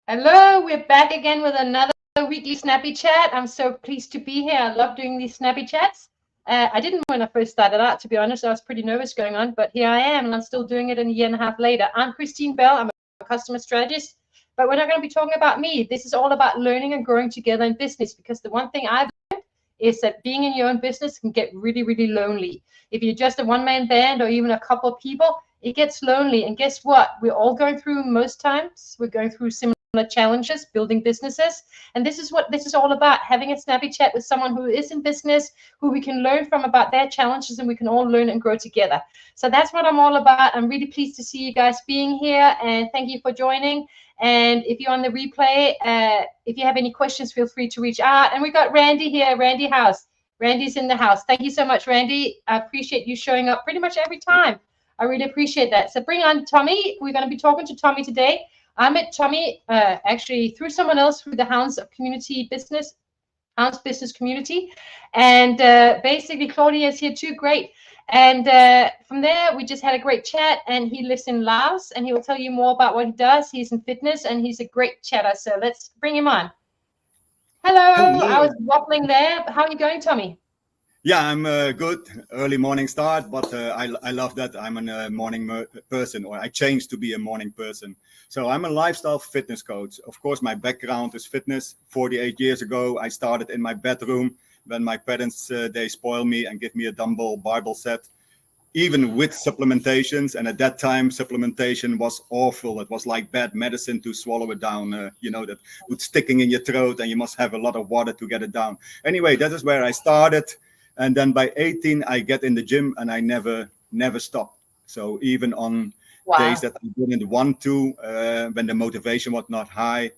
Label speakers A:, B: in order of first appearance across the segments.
A: Hello, we're back again with another weekly Snappy Chat. I'm so pleased to be here. I love doing these Snappy Chats. I didn't when I first started out, to be honest. I was pretty nervous going on, but here I am, and I'm still doing it a year and a half later. I'm Christine Bell. I'm a customer strategist, but we're not going to be talking about me. This is all about learning and growing together in business, because the one thing I've learned is that being in your own business can get really, really lonely. If you're just a one-man band or even a couple of people, it gets lonely. And guess what? We're all going through, most times, we're going through similar challenges building businesses, and this is what this is all about, having a snappy chat with someone who is in business, who we can learn from about their challenges, and we can all learn and grow together. So that's what I'm all about. I'm really pleased to see you guys being here, and thank you for joining. And if you're on the replay, if you have any questions, feel free to reach out. And we got Randy here, Randy House. Randy's in the house. Thank you so much, Randy. I appreciate you showing up pretty much every time. I really appreciate that. So bring on Tommy. We're going to be talking to Tommy today. I met Tommy actually through someone else, through the Hounds Business community, and basically Claudia is here too. Great. And from there we just had a great chat, and he lives in Laos, and he will tell you more about what he does. He's in fitness, and he's a great chatter, so let's bring him on. Hello.
B: Hello.
A: I was waffling there. How are you going, Tommy?
B: Yeah, I'm good. Early morning start, but I love that I'm a morning person, or I changed to be a morning person. So I'm a lifestyle fitness coach. Of course, my background is fitness. 48 years ago, I started in my bedroom when my parents, they spoil me and give me a dumbbell barbell set, even with supplementations. And at that time, supplementation was awful. It was like bad medicine to swallow it down, that would sticking in your throat, and you must have a lot of water to get it down. Anyway, that is where I started. And then by 18, I get in the gym, and I never stop. So even on days that I didn't want to, when the motivation was not high,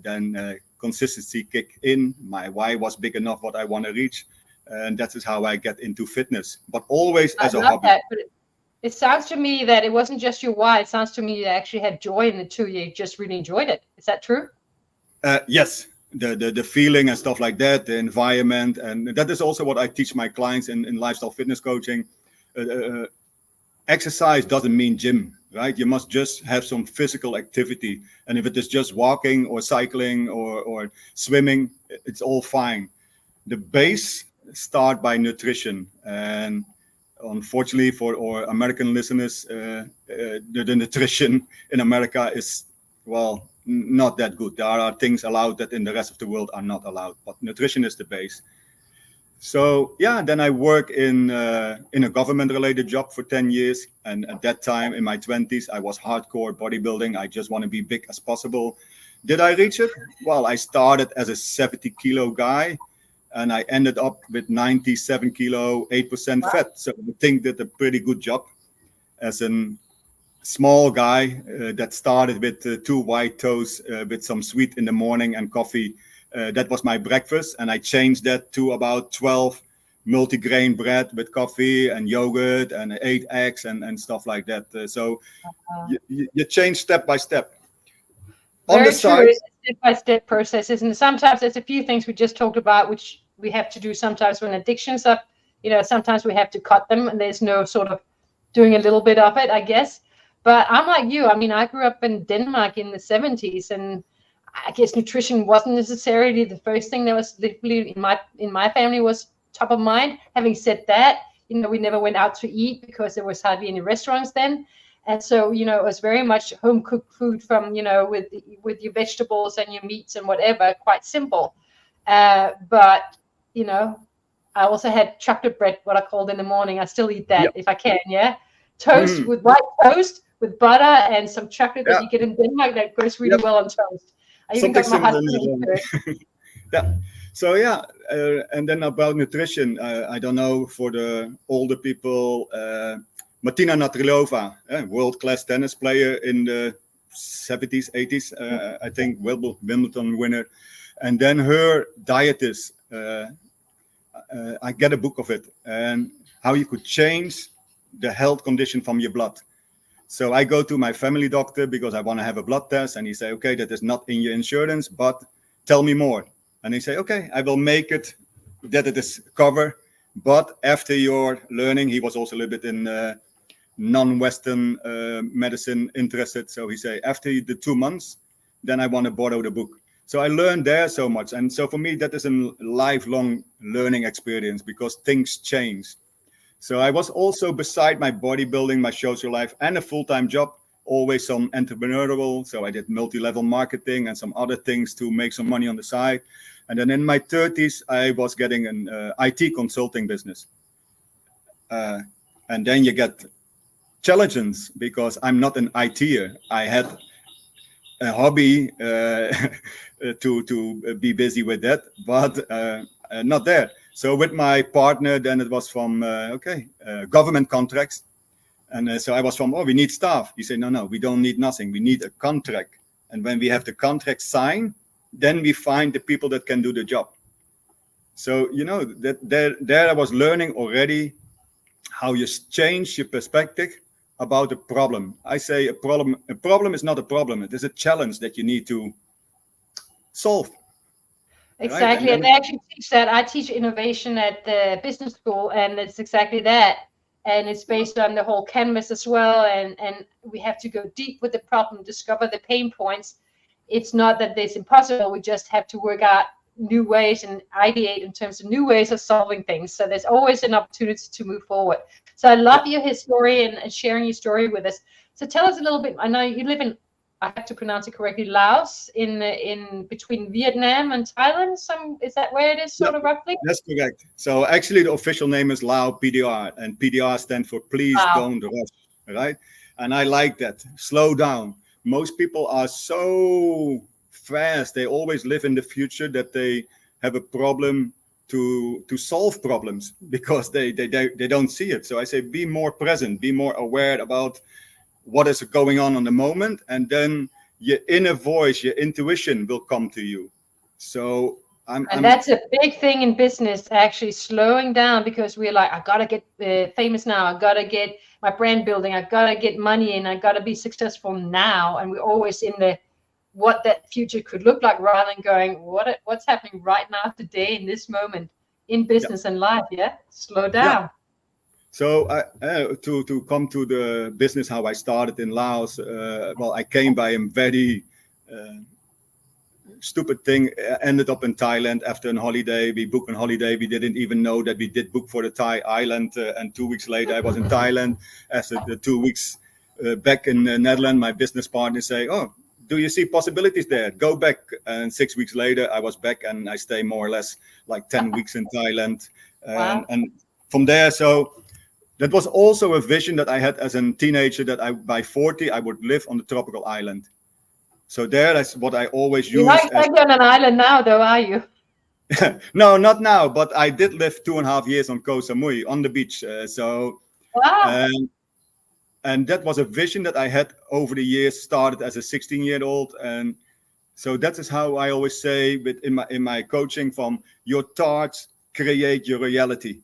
B: then consistency kicked in. My why was big enough what I want to reach. And that is how I get into fitness, but always as a hobby.
A: That, but it sounds to me that it wasn't just your why. It sounds to me you actually had joy in it too. You just really enjoyed it. Is that true?
B: Yes. The feeling and stuff like that, the environment, and that is also what I teach my clients in lifestyle fitness coaching. Exercise doesn't mean gym, right? You must just have some physical activity, and if it is just walking or cycling or swimming, it's all fine. The base start by nutrition, and unfortunately for our American listeners, the nutrition in America is, well, not that good. There are things allowed that in the rest of the world are not allowed, but nutrition is the base. So yeah, then I work in a government-related job for 10 years, and at that time in my 20s, I was hardcore bodybuilding. I just want to be big as possible. Did I reach it? Well, I started as a 70-kilo guy, and I ended up with 97 kilo, 8% fat. So I think that a pretty good job as a small guy that started with 2 white toast with some sweet in the morning and coffee. That was my breakfast, and I changed that to about 12 multigrain bread with coffee and yogurt and 8 eggs and stuff like that. So you change step by step.
A: On the side, it's a step-by-step process, and sometimes there's a few things we just talked about, which we have to do sometimes when addictions are, sometimes we have to cut them, and there's no sort of doing a little bit of it, I guess. But I'm like you. I mean, I grew up in Denmark in the 70s, and I guess nutrition wasn't necessarily the first thing that was literally in my family was top of mind. Having said that, we never went out to eat because there was hardly any restaurants then. And so, it was very much home cooked food from, with your vegetables and your meats and whatever, quite simple. But, I also had chocolate bread, what I called in the morning. I still eat that if I can, yeah. Toast with white toast with butter and some chocolate that you get in Denmark that goes really well on toast. I even got my husband to it.
B: Yeah. So and then about nutrition, I don't know, for the older people, Martina Navratilova, world-class tennis player in the 70s, 80s, I think, Wimbledon winner. And then her dietist, I get a book of it, and how you could change the health condition from your blood. So I go to my family doctor because I want to have a blood test, and he say, okay, that is not in your insurance, but tell me more. And he say, okay, I will make it that it is covered, but after your learning, he was also a little bit in non-Western medicine interested. So he say, after the 2 months, then I want to borrow the book. So I learned there so much. And so for me, that is a lifelong learning experience because things change. So I was also, beside my bodybuilding, my social life, and a full-time job, always some entrepreneurial. So I did multi-level marketing and some other things to make some money on the side. And then in my 30s, I was getting an IT consulting business. And then you get challenges because I'm not an ITer. I had a hobby to be busy with that, but not there. So with my partner, then it was from government contracts, and so I was from, we need staff. He said, no, we don't need nothing. We need a contract, and when we have the contract signed, then we find the people that can do the job. So that there I was learning already how you change your perspective about a problem. I say a problem is not a problem. It is a challenge that you need to solve.
A: Exactly.
B: Right?
A: And they actually teach that. I teach innovation at the business school, and it's exactly that. And it's based on the whole canvas as well. And we have to go deep with the problem, discover the pain points. It's not that it's impossible. We just have to work out new ways and ideate in terms of new ways of solving things. So there's always an opportunity to move forward. So I love your history and sharing your story with us. So tell us a little bit. I know you live in, I have to pronounce it correctly, Laos, in between Vietnam and Thailand. Is that where it is, sort of roughly?
B: That's correct. So actually, the official name is Lao PDR, and PDR stands for Please Don't Rush, right? And I like that. Slow down. Most people are so fast. They always live in the future that they have a problem to solve problems because they don't see it. So I say, be more present, be more aware about what is going on the moment, and then your inner voice, your intuition will come to you. So
A: that's a big thing in business, actually slowing down, because we're like, I gotta get famous now, I gotta get my brand building, I gotta get money, and I gotta be successful now. And we're always in the what that future could look like, rather than going what's happening right now, today, in this moment, in business and life. Slow down.
B: So to come to the business, how I started in Laos, I came by a very stupid thing. Ended up in Thailand after a holiday. We booked a holiday. We didn't even know that we did book for the Thai island. And 2 weeks later, I was in Thailand. After the 2 weeks back in the Netherlands, my business partner say, do you see possibilities there? Go back. And 6 weeks later, I was back, and I stay more or less like 10 weeks in Thailand.
A: Wow.
B: And from there, so that was also a vision that I had as a teenager, that by 40, I would live on the tropical island. So that's what I always use.
A: You're not on an island now, though, are you?
B: No, not now, but I did live 2.5 years on Koh Samui, on the beach.
A: Wow.
B: And that was a vision that I had over the years, started as a 16-year-old. And so that is how I always say in my coaching, from your thoughts create your reality.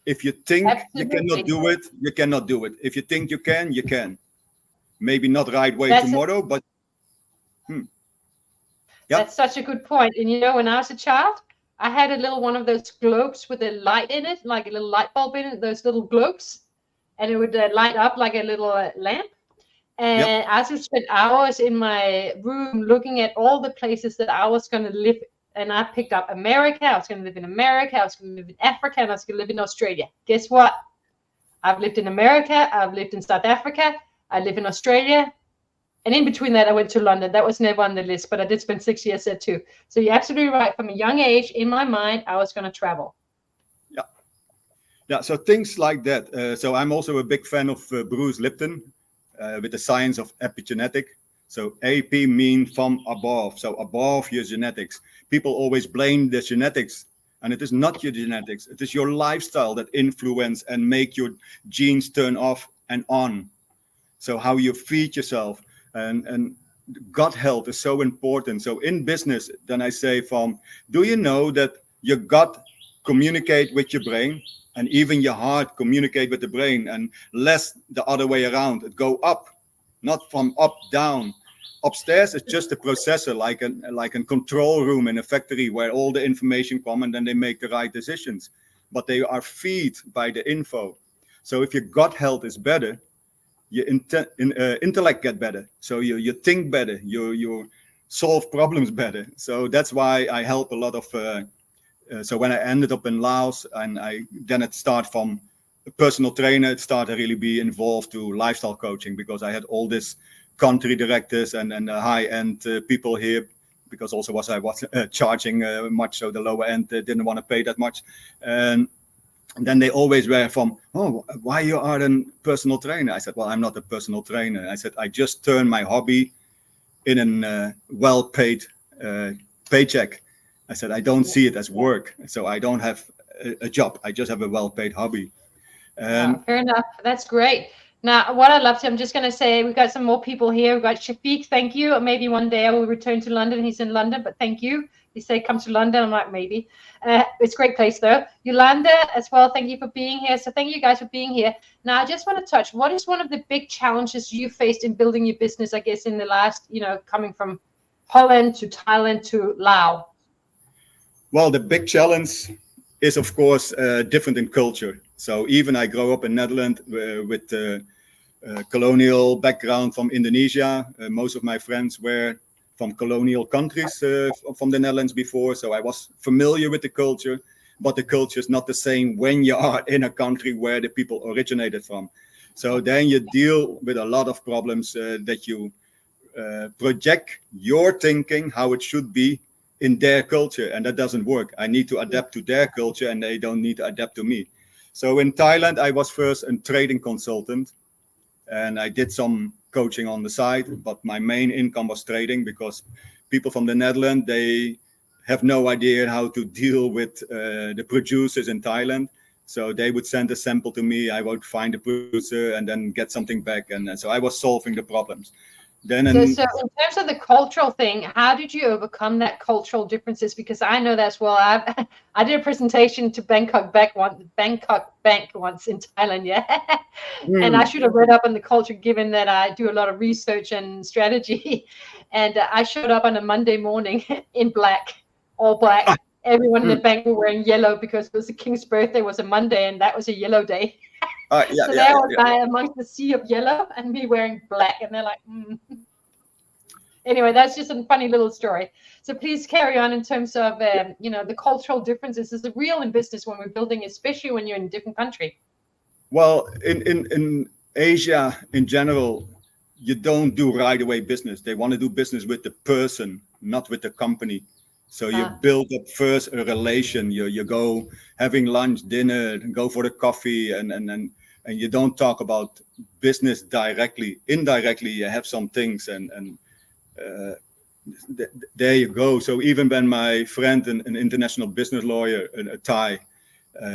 B: If you think you cannot do it, you cannot do it. If you think you can, you can. Maybe not right way tomorrow, but
A: That's such a good point. And when I was a child, I had a little one of those globes with a light in it, like a little light bulb in it, those little globes, and it would light up like a little lamp. And I would spend hours in my room looking at all the places that I was going to live. And I picked up America. I was going to live in America. I was going to live in Africa, and I was going to live in Australia. Guess what? I've lived in America. I've lived in South Africa. I live in Australia. And in between that, I went to London. That was never on the list, but I did spend 6 years there too. So you're absolutely right. From a young age, in my mind, I was going to travel.
B: Yeah. So things like that. So I'm also a big fan of Bruce Lipton with the science of epigenetic. So AP mean from above. So above your genetics. People always blame the genetics, and it is not your genetics. It is your lifestyle that influence and make your genes turn off and on. So how you feed yourself. And gut health is so important. So in business, then I say, do you know that your gut communicate with your brain, and even your heart communicate with the brain, and less the other way around. It go up, not from up down. Upstairs is just a processor, like a control room in a factory where all the information come, and then they make the right decisions. But they are fed by the info. So if your gut health is better, your intellect get better. So you think better. solve problems better. So that's why I help a lot of. So when I ended up in Laos, and then it started from a personal trainer, it started really be involved to lifestyle coaching, because I had all this country directors and high-end people here, because also I was charging much, so the lower end didn't want to pay that much. And then they always were from, oh, why you are a personal trainer? I said, well, I'm not a personal trainer. I said, I just turned my hobby in a well-paid paycheck. I said, I don't see it as work. So I don't have a job. I just have a well-paid hobby.
A: Fair enough. That's great. Now, what I'd love to, I'm just going to say, we've got some more people here. We've got Shafiq, thank you. Maybe one day I will return to London. He's in London, but thank you. He said, come to London. I'm like, maybe. It's a great place, though. Yolanda as well, thank you for being here. So thank you guys for being here. Now, I just want to touch, what is one of the big challenges you faced in building your business, I guess, in the last, coming from Holland to Thailand to Laos?
B: Well, the big challenge is, of course, different in culture. So even I grew up in Netherlands with colonial background from Indonesia. Most of my friends were from colonial countries from the Netherlands before. So I was familiar with the culture, but the culture is not the same when you are in a country where the people originated from. So then you deal with a lot of problems that you project your thinking, how it should be in their culture, and that doesn't work. I need to adapt to their culture, and they don't need to adapt to me. So in Thailand, I was first a trading consultant, and I did some coaching on the side, but my main income was trading, because people from the Netherlands, they have no idea how to deal with the producers in Thailand. So they would send a sample to me, I would find the producer and then get something back. And so I was solving the problems. Then
A: so in terms of the cultural thing, how did you overcome that cultural differences? Because I know that's I did a presentation to Bangkok Bank once in Thailand, and I should have read up on the culture, given that I do a lot of research and strategy. And I showed up on a Monday morning in black, all black. Everyone in the bank were wearing yellow because it was the king's birthday was a Monday, and that was a yellow day. So they were amongst the sea of yellow, and me wearing black, and they're like, Anyway, that's just a funny little story. So please carry on in terms of, the cultural differences is real in business when we're building, especially when you're in a different country.
B: Well, in Asia in general, you don't do right away business. They want to do business with the person, not with the company. So you build up first a relation. You go having lunch, dinner, go for the coffee, and you don't talk about business directly. Indirectly, you have some things, and there you go. So even when my friend, an international business lawyer, a Thai,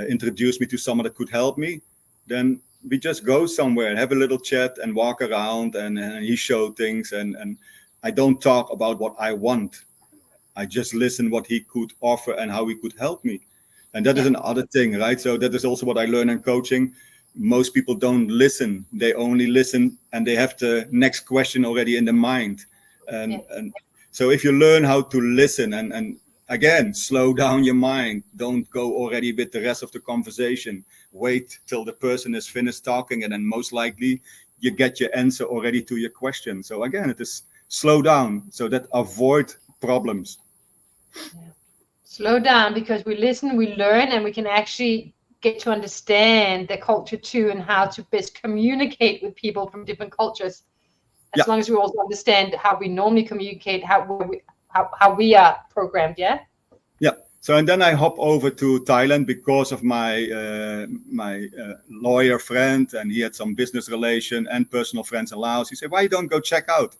B: introduced me to someone that could help me, then we just go somewhere, have a little chat and walk around, and he showed things, and I don't talk about what I want. I just listen what he could offer and how he could help me. And that is another thing, right? So that is also what I learned in coaching. Most people don't listen. They only listen, and they have the next question already in the mind. And so if you learn how to listen and again, slow down your mind, don't go already with the rest of the conversation. Wait till the person is finished talking, and then most likely you get your answer already to your question. So again, it is slow down so that avoid problems.
A: Slow down, because we listen, we learn, and we can actually get to understand the culture too, and how to best communicate with people from different cultures. As long as we also understand how we normally communicate, how we are programmed, Yeah.
B: So and then I hop over to Thailand because of my lawyer friend, and he had some business relation and personal friends in Laos. He said, "Why you don't go check out?"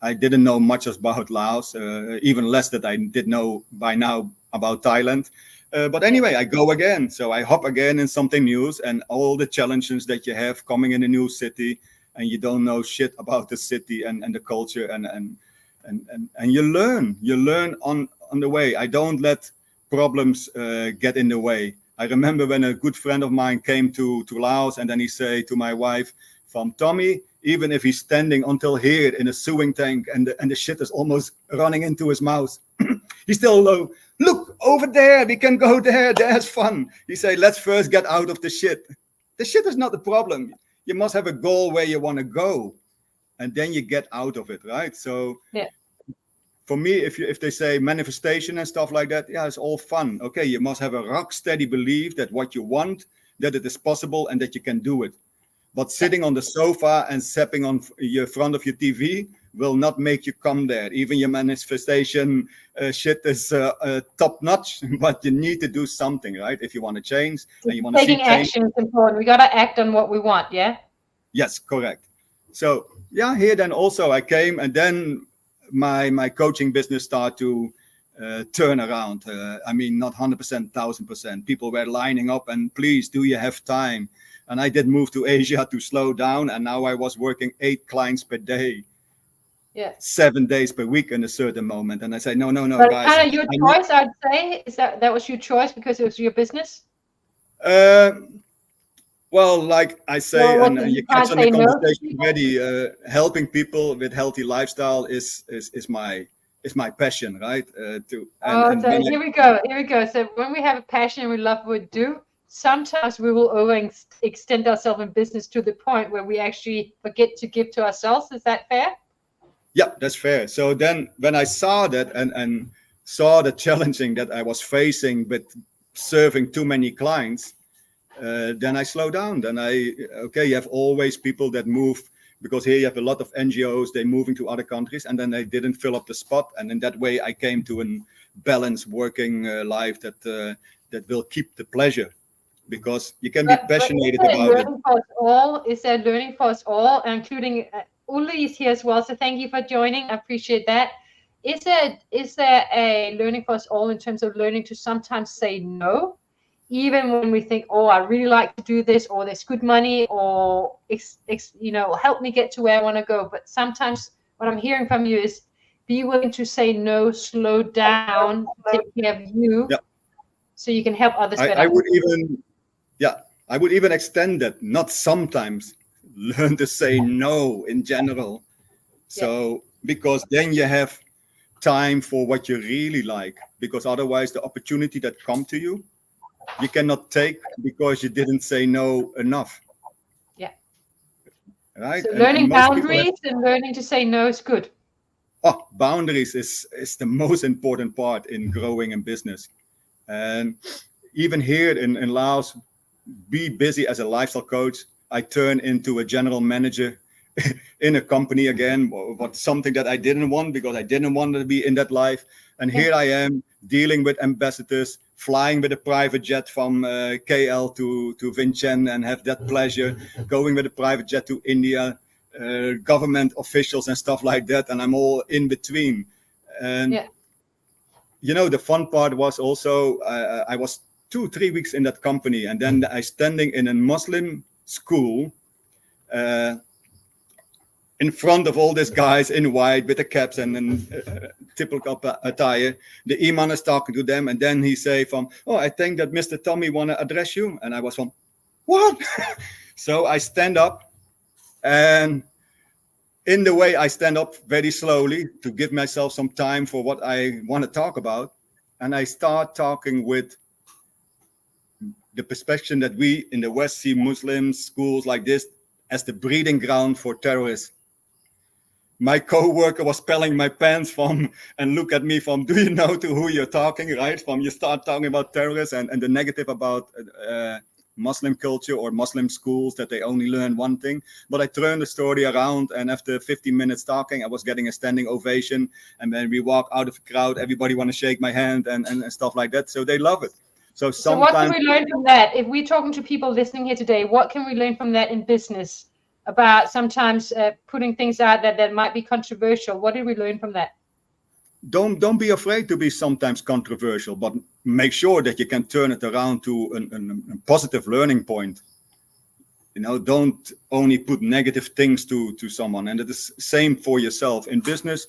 B: I didn't know much about Laos, even less that I did know by now about Thailand. But anyway, I go again. So I hop again in something new, and all the challenges that you have coming in a new city, and you don't know shit about the city and the culture, and you learn on the way. I don't let problems get in the way. I remember when a good friend of mine came to Laos, and then he said to my wife, "From Tommy, even if he's standing until here in a sewing tank and the shit is almost running into his mouth, he's still low. Look over there, we can go there. There's fun." He said, "Let's first get out of the shit. The shit is not the problem. You must have a goal where you want to go, and then you get out of it, right?" So for me, if they say manifestation and stuff like that, yeah, it's all fun. Okay, you must have a rock steady belief that what you want, that it is possible and that you can do it. But sitting on the sofa and stepping on your front of your TV will not make you come there. Even your manifestation shit is top notch, but you need to do something, right? If you want to change and you want to see
A: Taking
B: change.
A: action is important. We got to act on what we want, yeah?
B: Yes, correct. So yeah, here then also I came, and then my coaching business started to turn around. I mean, not 100%, 1000%. People were lining up and please, do you have time? And I did move to Asia to slow down. And now I was working 8 clients per day,
A: Yeah.
B: 7 days per week in a certain moment. And I say, no,
A: But
B: guys.
A: kind of your choice, I'd say. Is that was your choice because it was your business?
B: Well, like I say,
A: Well,
B: and you catch on the conversation already, helping people with healthy lifestyle is my passion, right?
A: Here we go. So when we have a passion and we love what we do, sometimes we will overextend ourselves in business to the point where we actually forget to give to ourselves. Is that fair?
B: Yeah, that's fair. So then when I saw that and saw the challenging that I was facing with serving too many clients, then I slow down. Then you have always people that move, because here you have a lot of NGOs, they're moving to other countries and then they didn't fill up the spot. And in that way, I came to a balanced working life that will keep the pleasure, because you can be passionate about it.
A: Is there learning for us all, including Uli is here as well. So thank you for joining. I appreciate that. Is there a learning for us all in terms of learning to sometimes say no? Even when we think, oh, I really like to do this, or there's good money, or help me get to where I want to go. But sometimes what I'm hearing from you is be willing to say no, slow down, take care of you, so you can help others better.
B: I would even extend that. Not sometimes. Learn to say no in general. So because then you have time for what you really like. Because otherwise, the opportunity that come to you cannot take because you didn't say no enough.
A: Yeah.
B: Right.
A: So learning boundaries and learning to say no is good.
B: Oh, boundaries is the most important part in growing in business. And even here in Laos, be busy as a lifestyle coach. I turn into a general manager in a company again, but something that I didn't want because I didn't want to be in that life. And here I am dealing with ambassadors, flying with a private jet from KL to Vientiane and have that pleasure, going with a private jet to India, government officials and stuff like that. And I'm all in between. And, the fun part was also, I was 2-3 weeks in that company. And then I standing in a Muslim school in front of all these guys in white with the caps and typical attire. The imam is talking to them, and then he say I think that Mr. Tommy want to address you. And I was what? So I stand up, and in the way I stand up very slowly to give myself some time for what I want to talk about. And I start talking with the perspective that we in the West see Muslims, schools like this as the breeding ground for terrorists. My co-worker was pelling my pants and look at me do you know to who you're talking, right? You start talking about terrorists and the negative about Muslim culture or Muslim schools, that they only learn one thing. But I turned the story around, and after 15 minutes talking, I was getting a standing ovation. And then we walk out of the crowd, everybody want to shake my hand and stuff like that. So they love it. So
A: what can we learn from that? If we're talking to people listening here today, what can we learn from that in business? About sometimes putting things out that might be controversial. What did we learn from that?
B: Don't be afraid to be sometimes controversial, but make sure that you can turn it around to a positive learning point. Don't only put negative things to someone. And it is same for yourself. In business,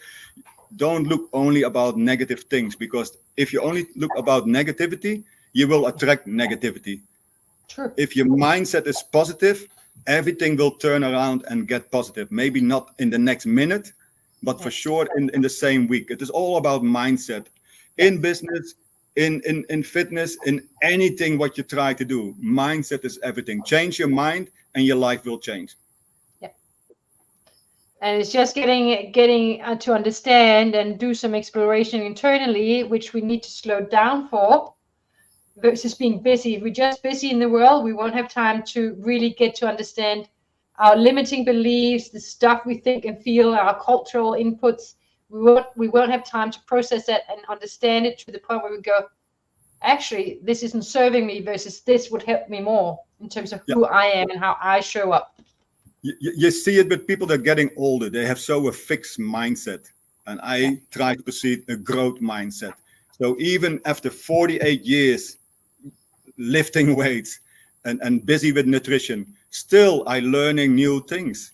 B: don't look only about negative things, because if you only look about negativity, you will attract negativity.
A: True.
B: If your mindset is positive, everything will turn around and get positive. Maybe not in the next minute, but for sure in the same week. It is all about mindset. In business, in fitness, in anything what you try to do. Mindset is everything. Change your mind and your life will change.
A: Yeah. And it's just getting to understand and do some exploration internally, which we need to slow down for, versus being busy. If we're just busy in the world, we won't have time to really get to understand our limiting beliefs, the stuff we think and feel, our cultural inputs. We won't have time to process that and understand it to the point where we go, actually, this isn't serving me, versus this would help me more in terms of who I am and how I show up.
B: You see it with people that are getting older. They have a fixed mindset. And I try to proceed a growth mindset. So even after 48 years lifting weights and busy with nutrition, still I learning new things.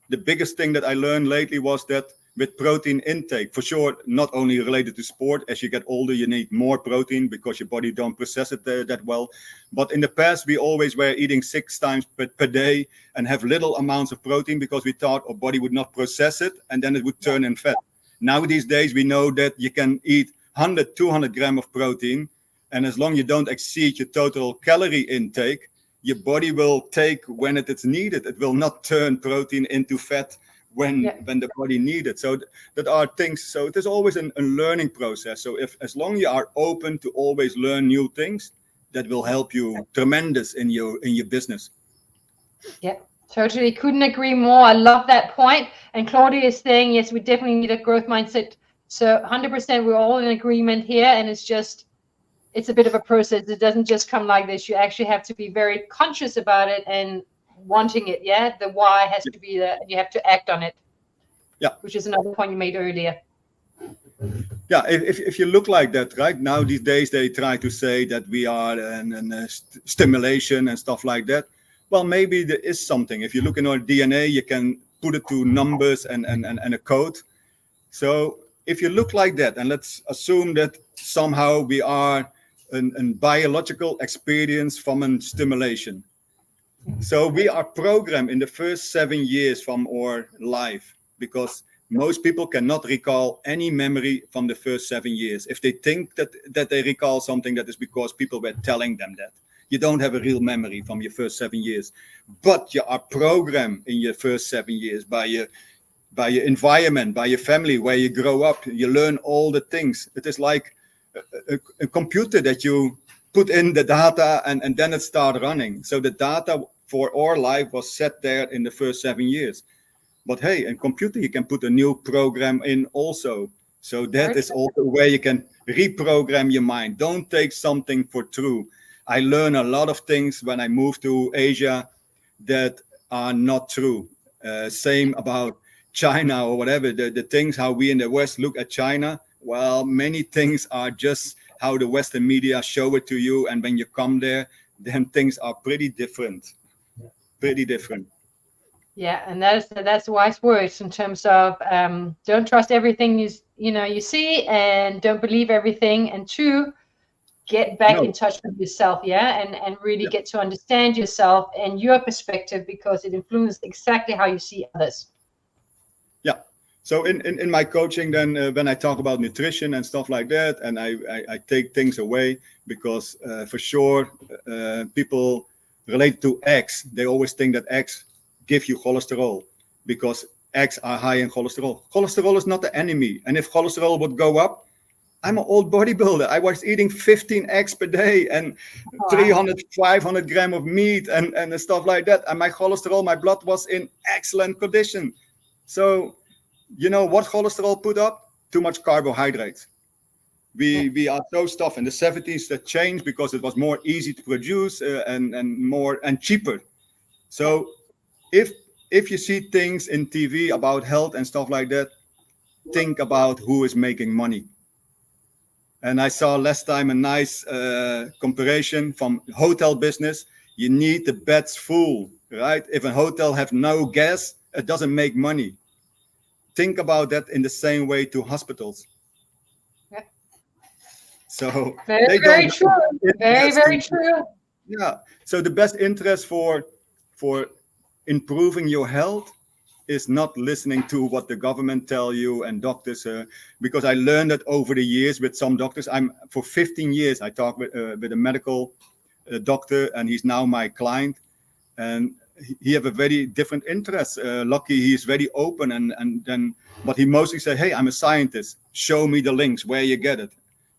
B: The biggest thing that I learned lately was that with protein intake, for sure, not only related to sport, as you get older, you need more protein because your body don't process it that well. But in the past, we always were eating 6 times per day and have little amounts of protein because we thought our body would not process it and then it would turn in fat. Now these days, we know that you can eat 100, 200 grams of protein. And as long as you don't exceed your total calorie intake, your body will take when it is needed. It will not turn protein into fat when the body needs it. So that are things. So it is always a learning process. So as long as you are open to always learn new things, that will help you tremendous in your business.
A: Yeah, totally. Couldn't agree more. I love that point. And Claudia is saying, yes, we definitely need a growth mindset. So 100% we're all in agreement here. And it's a bit of a process. It doesn't just come like this. You actually have to be very conscious about it and wanting it. Yeah, the why has to be there, and you have to act on it.
B: Yeah,
A: which is another point you made earlier.
B: Yeah, if you look like that, right now these days they try to say that we are an stimulation and stuff like that. Well, maybe there is something. If you look in our DNA, you can put it to numbers and a code. So if you look like that, and let's assume that somehow we are a biological experience from a stimulation. So we are programmed in the first 7 years from our life, because most people cannot recall any memory from the first 7 years. If they think that they recall something, that is because people were telling them that. You don't have a real memory from your first 7 years, but you are programmed in your first 7 years by your environment, by your family, where you grow up. You learn all the things. It is like a computer that you put in the data and then it starts running. So the data for our life was set there in the first 7 years. But hey, in computer, you can put a new program in also. So that is also where you can reprogram your mind. Don't take something for true. I learned a lot of things when I moved to Asia that are not true. Same about China or whatever. The things how we in the West look at China. Well, many things are just how the Western media show it to you. And when you come there, then things are pretty different. Pretty different.
A: Yeah, and that's wise words in terms of don't trust everything you see, and don't believe everything. And 2, get back in touch with yourself, and really get to understand yourself and your perspective, because it influences exactly how you see others.
B: Yeah. So in my coaching, then when I talk about nutrition and stuff like that, and I take things away, because for sure people relate to eggs. They always think that eggs give you cholesterol, because eggs are high in cholesterol. Cholesterol is not the enemy. And if cholesterol would go up, I'm an old bodybuilder. I was eating 15 eggs per day and 300, 500 grams of meat and stuff like that. And my cholesterol, my blood was in excellent condition. So, you know what cholesterol put up? Too much carbohydrates. We are so stuff in the 70s that changed because it was more easy to produce and cheaper. So if you see things in TV about health and stuff like that, think about who is making money. And I saw last time a nice comparison from hotel business. You need the beds full, right? If a hotel have no guests, it doesn't make money. Think about that in the same way to hospitals.
A: Yeah.
B: So
A: very true. Very true.
B: Yeah. So the best interest for improving your health is not listening to what the government tell you and doctors, because I learned that over the years with some doctors. For 15 years I talked with a medical doctor, and he's now my client. And he have a very different interest. Lucky he is very open, and then, but he mostly say, hey, I'm a scientist. Show me the links where you get it,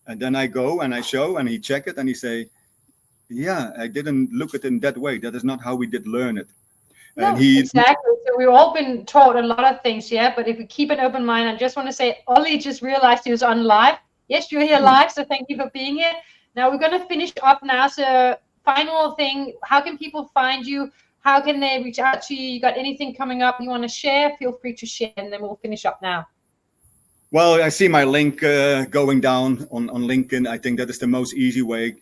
B: and then I go and I show, and he check it, and he say, yeah, I didn't look at it in that way. That is not how we did learn it.
A: No,
B: And he
A: exactly. So we've all been taught a lot of things, yeah. But if we keep an open mind, I just want to say, Ollie just realized he was on live. Yes, you're here live, so thank you for being here. Now we're going to finish up now. So final thing, how can people find you? How can they reach out to you? You got anything coming up you want to share? Feel free to share, and then we'll finish up now.
B: Well, I see my link going down on LinkedIn. I think that is the most easy way.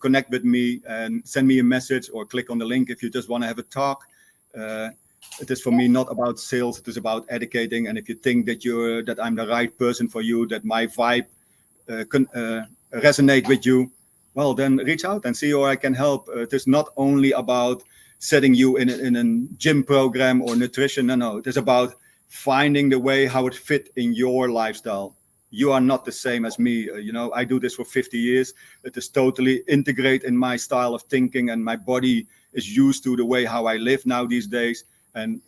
B: Connect with me and send me a message, or click on the link if you just want to have a talk. It is for me not about sales. It is about educating. And if you think that I'm the right person for you, that my vibe resonate with you, well, then reach out and see how I can help. It is not only about setting you in a gym program or nutrition. No, it is about finding the way how it fit in your lifestyle. You are not the same as me. I do this for 50 years. It is totally integrated in my style of thinking, and my body is used to the way how I live now these days. And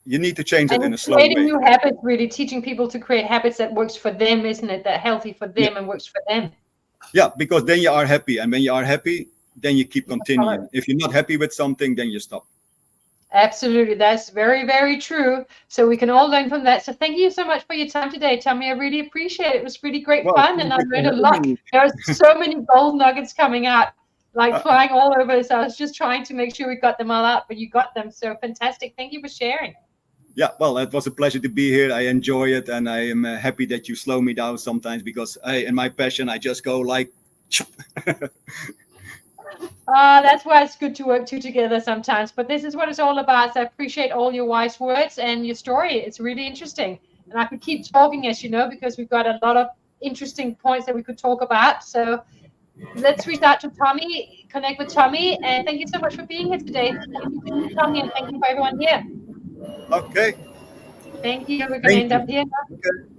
B: you need to change it in a slow way.
A: Creating new habits, really teaching people to create habits that works for them, isn't it? That healthy for them and works for them.
B: Yeah, because then you are happy. And when you are happy, then you keep continuing. If you're not happy with something, then you stop.
A: Absolutely. That's very, very true. So we can all learn from that. So thank you so much for your time today, Tommy. I really appreciate it. It was really great fun, and I learned a lot. There are so many gold nuggets coming out, like flying all over. So I was just trying to make sure we got them all out, but you got them. So fantastic. Thank you for sharing.
B: Yeah, well, it was a pleasure to be here. I enjoy it, and I am happy that you slow me down sometimes, because in my passion, I just go like...
A: That's why it's good to work together sometimes. But this is what it's all about. So I appreciate all your wise words and your story. It's really interesting. And I could keep talking, as you know, because we've got a lot of interesting points that we could talk about. So let's reach out to Tommy, connect with Tommy. And thank you so much for being here today. Thank you, Tommy, and thank you for everyone here.
B: Okay.
A: Thank you. We're going to end up here now.
B: Okay.